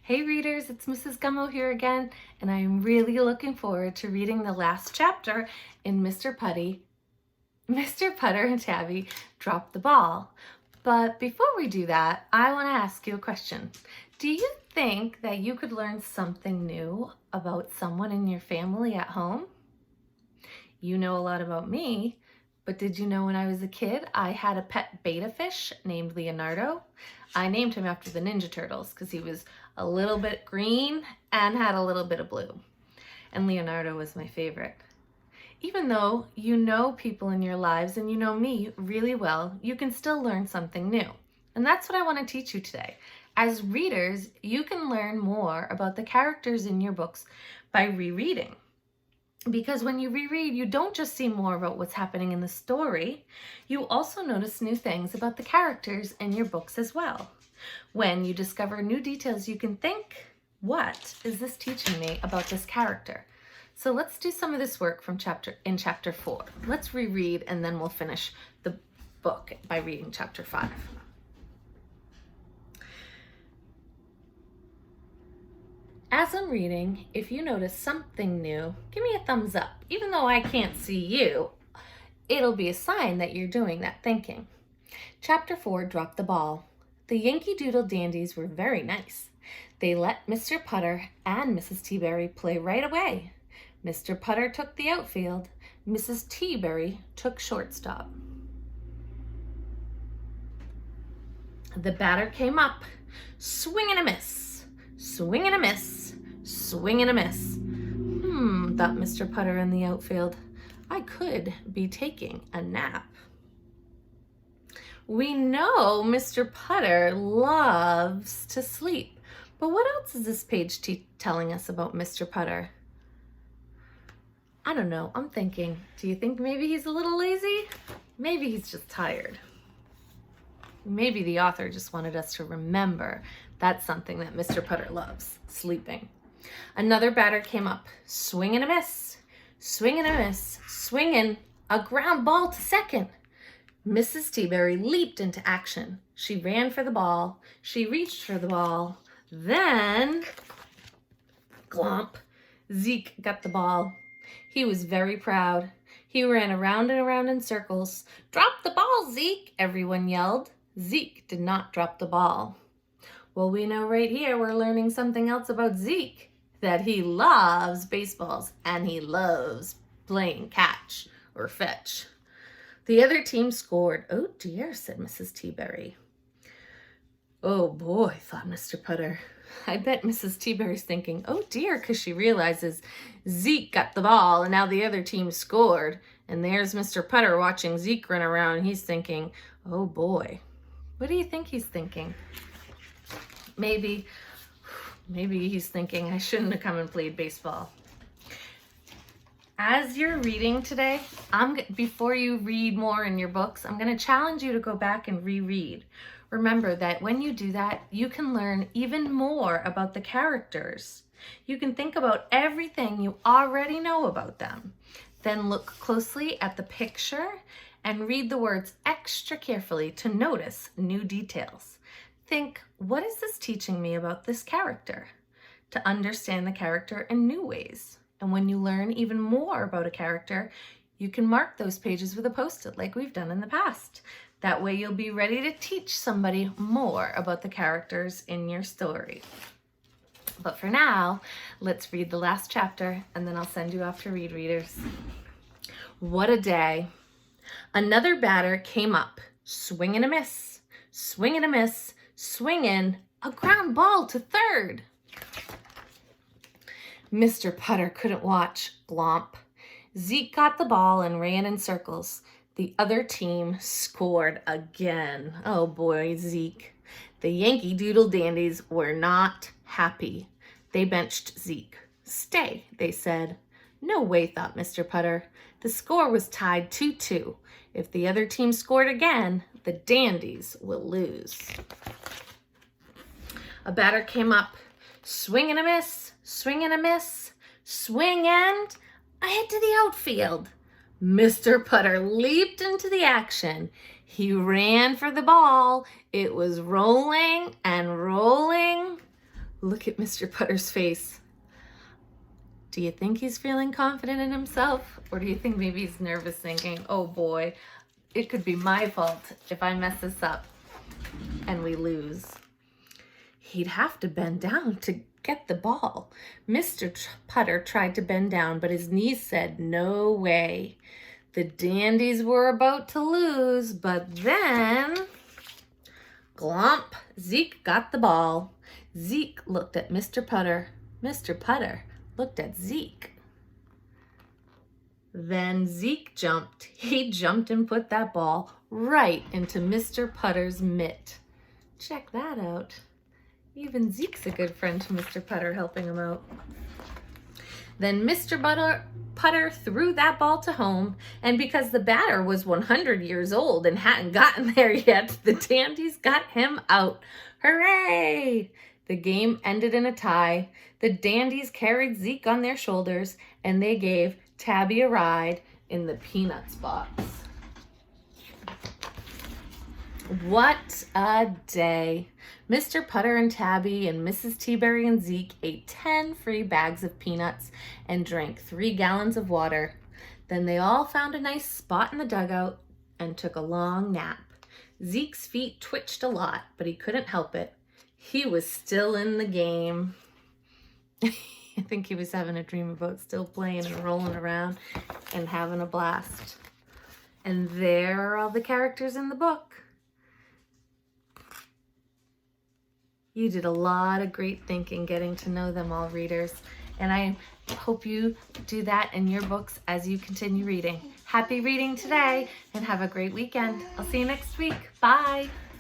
Hey readers, it's Mrs. Gummo here again, and I am really looking forward to reading the last chapter in Mr. Putter and Tabby Drop the Ball. But before we do that, I want to ask you a question. Do you think that you could learn something new about someone in your family at home? You know a lot about me, but did you know when I was a kid, I had a pet betta fish named Leonardo? I named him after the Ninja Turtles because he was a little bit green and had a little bit of blue. And Leonardo was my favorite. Even though you know people in your lives and you know me really well, you can still learn something new. And that's what I want to teach you today. As readers, you can learn more about the characters in your books by rereading. Because when you reread, you don't just see more about what's happening in the story, you also notice new things about the characters in your books as well. When you discover new details, you can think, what is this teaching me about this character? So let's do some of this work from chapter 4. Let's reread and then we'll finish the book by reading chapter 5. As I'm reading, if you notice something new, give me a thumbs up. Even though I can't see you, it'll be a sign that you're doing that thinking. Chapter 4, Drop the Ball. The Yankee Doodle Dandies were very nice. They let Mr. Putter and Mrs. Teaberry play right away. Mr. Putter took the outfield. Mrs. Teaberry took shortstop. The batter came up. Swing and a miss. Swing and a miss. Swing and a miss. Thought Mr. Putter in the outfield. I could be taking a nap. We know Mr. Putter loves to sleep, but what else is this page telling us about Mr. Putter? I don't know, I'm thinking, do you think maybe he's a little lazy? Maybe he's just tired. Maybe the author just wanted us to remember that's something that Mr. Putter loves, sleeping. Another batter came up. Swing and a miss. Swing and a miss. Swinging. A ground ball to second. Mrs. Teaberry leaped into action. She ran for the ball. She reached for the ball. Then, glomp, Zeke got the ball. He was very proud. He ran around and around in circles. Drop the ball, Zeke, everyone yelled. Zeke did not drop the ball. Well, we know right here we're learning something else about Zeke, that he loves baseballs and he loves playing catch or fetch. The other team scored. Oh dear, said Mrs. Teaberry. Oh boy, thought Mr. Putter. I bet Mrs. Teaberry's thinking, oh dear, because she realizes Zeke got the ball and now the other team scored. And there's Mr. Putter watching Zeke run around and he's thinking, oh boy. What do you think he's thinking? Maybe he's thinking, I shouldn't have come and played baseball. As you're reading today, before you read more in your books, I'm going to challenge you to go back and reread. Remember that when you do that, you can learn even more about the characters. You can think about everything you already know about them. Then look closely at the picture and read the words extra carefully to notice new details. Think, what is this teaching me about this character? To understand the character in new ways. And when you learn even more about a character, you can mark those pages with a Post-it like we've done in the past. That way you'll be ready to teach somebody more about the characters in your story. But for now, let's read the last chapter and then I'll send you off to read, readers. What a day. Another batter came up. Swing and a miss. Swing and a miss. Swinging. A ground ball to third. Mr. Putter couldn't watch. Glomp. Zeke got the ball and ran in circles. The other team scored again. Oh boy, Zeke. The Yankee Doodle Dandies were not happy. They benched Zeke. Stay, they said. No way, thought Mr. Putter. The score was tied 2-2. If the other team scored again, the Dandies will lose. A batter came up. Swing and a miss. Swing and a miss. Swing and ahead to the outfield. Mr. Putter leaped into the action. He ran for the ball. It was rolling and rolling. Look at Mr. Putter's face. Do you think he's feeling confident in himself? Or do you think maybe he's nervous thinking, oh boy, it could be my fault if I mess this up and we lose? He'd have to bend down to get the ball. Mr. Putter tried to bend down, but his knees said no way. The Dandies were about to lose, but then, glomp, Zeke got the ball. Zeke looked at Mr. Putter. Mr. Putter looked at Zeke. Then Zeke jumped. He jumped and put that ball right into Mr. Putter's mitt. Check that out. Even Zeke's a good friend to Mr. Putter, helping him out. Then Mr. Putter threw that ball to home, and because the batter was 100 years old and hadn't gotten there yet, the Dandies got him out. Hooray! The game ended in a tie. The Dandies carried Zeke on their shoulders, and they gave Tabby a ride in the Peanuts box. What a day. Mr. Putter and Tabby and Mrs. Teaberry and Zeke ate 10 free bags of peanuts and drank 3 gallons of water. Then they all found a nice spot in the dugout and took a long nap. Zeke's feet twitched a lot, but he couldn't help it. He was still in the game. I think he was having a dream about still playing and rolling around and having a blast. And there are all the characters in the book. You did a lot of great thinking getting to know them all, readers. And I hope you do that in your books as you continue reading. Happy reading today and have a great weekend. I'll see you next week. Bye.